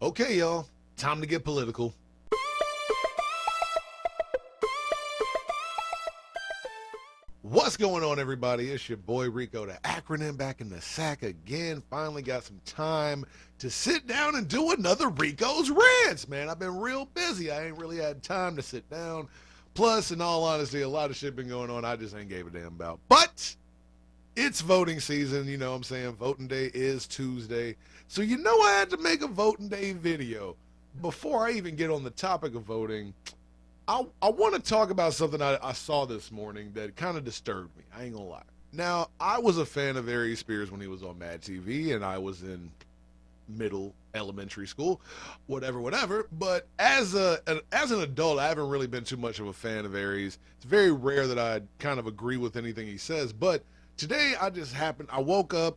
Okay, y'all, time to get political. What's going on, everybody? It's your boy Rico, the acronym, back in the sack again. Finally got some time to sit down and do another Rico's Rants, man. I've been real busy. I ain't really had time to sit down. Plus, in all honesty, a lot of shit been going on I just ain't gave a damn about. But it's voting season, you know what I'm saying? Voting day is Tuesday. So you know I had to make a voting day video. Before I even get on the topic of voting, I want to talk about something I saw this morning that kind of disturbed me. I ain't gonna lie. Now, I was a fan of Aries Spears when he was on VladTV, and I was in elementary school, whatever. But as an adult, I haven't really been too much of a fan of Aries. It's very rare that I kind of agree with anything he says. But today, I woke up,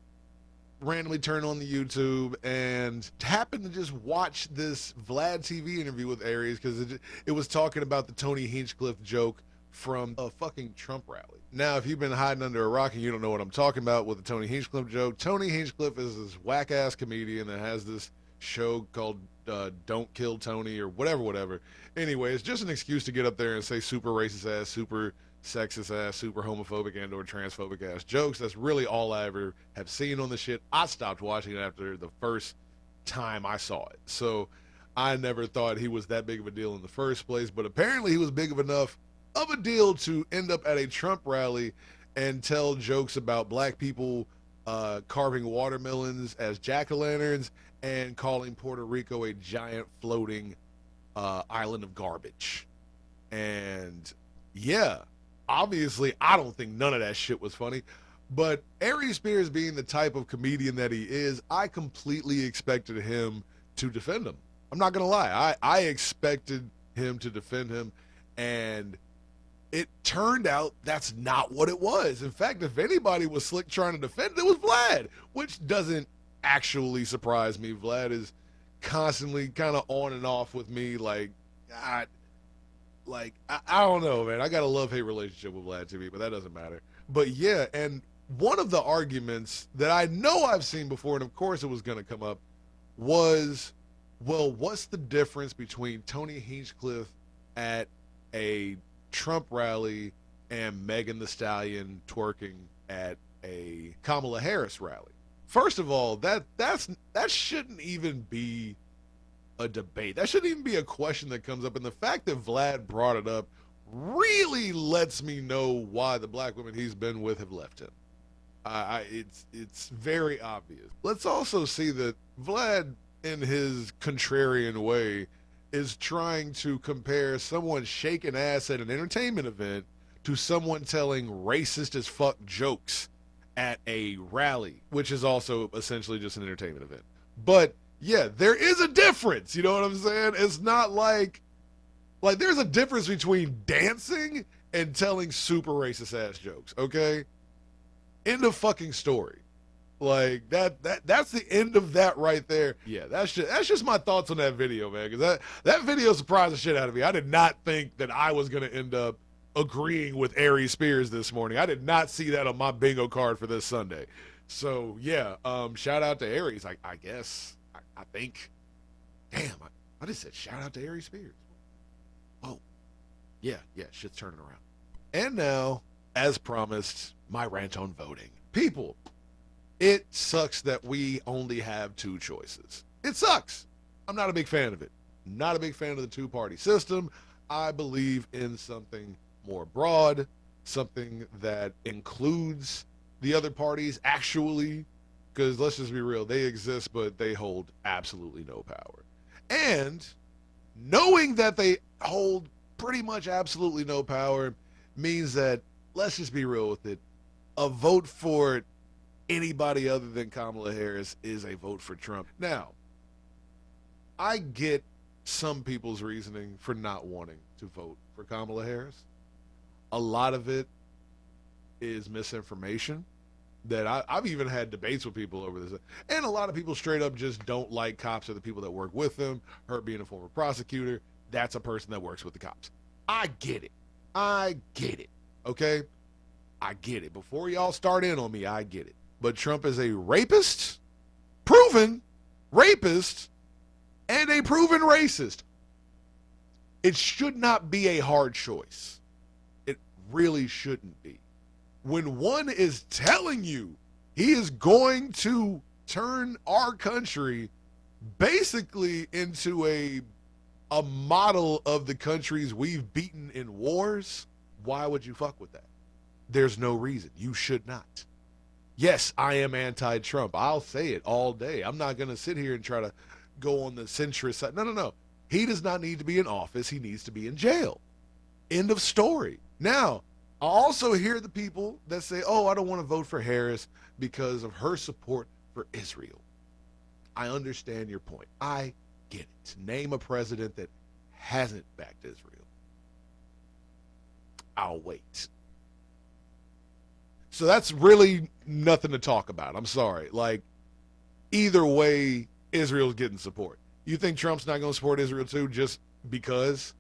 randomly turned on the YouTube, and happened to just watch this VladTV interview with Aries because it was talking about the Tony Hinchcliffe joke from a fucking Trump rally. Now, if you've been hiding under a rock and you don't know what I'm talking about with the Tony Hinchcliffe joke, Tony Hinchcliffe is this whack-ass comedian that has this show called Don't Kill Tony or whatever. Anyway, it's just an excuse to get up there and say super racist ass, super sexist ass, super homophobic and or transphobic ass jokes. That's really all I ever have seen on the shit. I stopped watching it after the first time I saw it. So I never thought he was that big of a deal in the first place, but apparently he was big of enough of a deal to end up at a Trump rally and tell jokes about black people carving watermelons as jack-o'-lanterns and calling Puerto Rico a giant floating island of garbage. And yeah, obviously, I don't think none of that shit was funny, but Aries Spears being the type of comedian that he is, I completely expected him to defend him. I'm not going to lie. I expected him to defend him, and it turned out that's not what it was. In fact, if anybody was slick trying to defend it, was Vlad, which doesn't actually surprise me. Vlad is constantly kind of on and off with me, I don't know, man. I got a love-hate relationship with VladTV, but that doesn't matter. But yeah, and one of the arguments that I know I've seen before, and of course it was going to come up, was, well, what's the difference between Tony Hinchcliffe at a Trump rally and Megan Thee Stallion twerking at a Kamala Harris rally? First of all, that shouldn't even be a debate. That shouldn't even be a question that comes up. And the fact that Vlad brought it up really lets me know why the black women he's been with have left him. It's very obvious. Let's also see that Vlad, in his contrarian way, is trying to compare someone shaking ass at an entertainment event to someone telling racist as fuck jokes at a rally, which is also essentially just an entertainment event. But yeah, there is a difference. You know what I'm saying? It's not like there's a difference between dancing and telling super racist ass jokes, okay? End of fucking story. Like that's the end of that right there. Yeah, that's just my thoughts on that video, man, because that video surprised the shit out of me. I did not think that I was going to end up agreeing with Aries Spears this morning. I did not see that on my bingo card for this Sunday. So yeah, shout out to Aries, I guess. I think. Damn, I just said shout out to Aries Spears. Oh, yeah, shit's turning around. And now, as promised, my rant on voting. People, it sucks that we only have two choices. It sucks. I'm not a big fan of it. Not a big fan of the two-party system. I believe in something more broad, something that includes the other parties actually. Because let's just be real, they exist, but they hold absolutely no power. And knowing that they hold pretty much absolutely no power means that, let's just be real with it, a vote for anybody other than Kamala Harris is a vote for Trump. Now, I get some people's reasoning for not wanting to vote for Kamala Harris. A lot of it is misinformation. That I've even had debates with people over this. And a lot of people straight up just don't like cops or the people that work with them. Her being a former prosecutor, that's a person that works with the cops. I get it. Okay? I get it. Before y'all start in on me, I get it. But Trump is a rapist, proven rapist, and a proven racist. It should not be a hard choice. It really shouldn't be. When one is telling you he is going to turn our country basically into a model of the countries we've beaten in wars, why would you fuck with that? There's no reason. You should not. Yes, I am anti-Trump. I'll say it all day. I'm not going to sit here and try to go on the centrist side. No. He does not need to be in office. He needs to be in jail. End of story. Now, I also hear the people that say, oh, I don't want to vote for Harris because of her support for Israel. I understand your point. I get it. Name a president that hasn't backed Israel. I'll wait. So that's really nothing to talk about. I'm sorry. Like, either way, Israel's getting support. You think Trump's not going to support Israel too just because?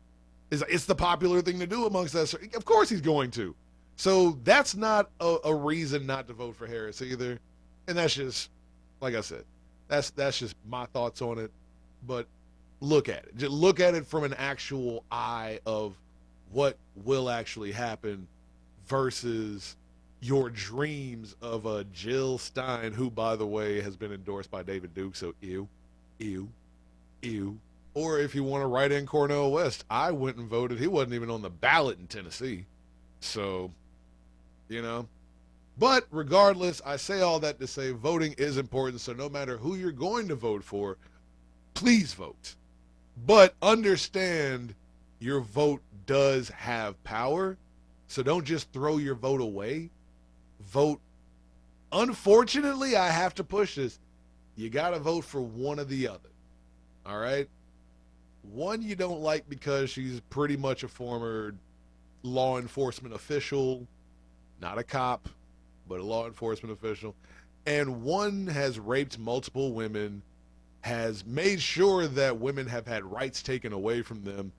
It's the popular thing to do amongst us. Of course he's going to. So that's not a reason not to vote for Harris either. And that's just, like I said, that's just my thoughts on it. But look at it. Just look at it from an actual eye of what will actually happen versus your dreams of a Jill Stein, who, by the way, has been endorsed by David Duke. So ew. Or if you want to write in Cornel West, I went and voted. He wasn't even on the ballot in Tennessee. So, you know. But regardless, I say all that to say voting is important. So no matter who you're going to vote for, please vote. But understand your vote does have power. So don't just throw your vote away. Vote. Unfortunately, I have to push this. You got to vote for one or the other. All right? One you don't like because she's pretty much a former law enforcement official, not a cop, but a law enforcement official. And one has raped multiple women, has made sure that women have had rights taken away from them,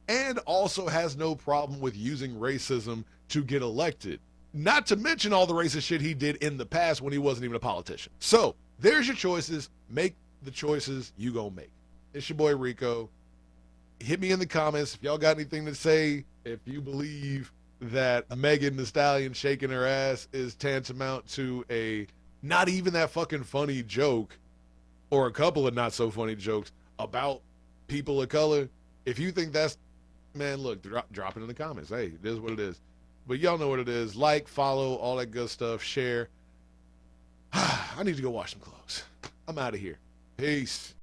and also has no problem with using racism to get elected. Not to mention all the racist shit he did in the past when he wasn't even a politician. So, there's your choices. Make the choices you gonna make. It's your boy Rico. Hit me in the comments if y'all got anything to say. If you believe that Megan Thee Stallion shaking her ass is tantamount to a not even that fucking funny joke, or a couple of not so funny jokes about people of color. If you think that's, man, look, drop it in the comments. Hey, it is what it is. But y'all know what it is. Like, follow, all that good stuff. Share. I need to go wash some clothes. I'm out of here. Peace.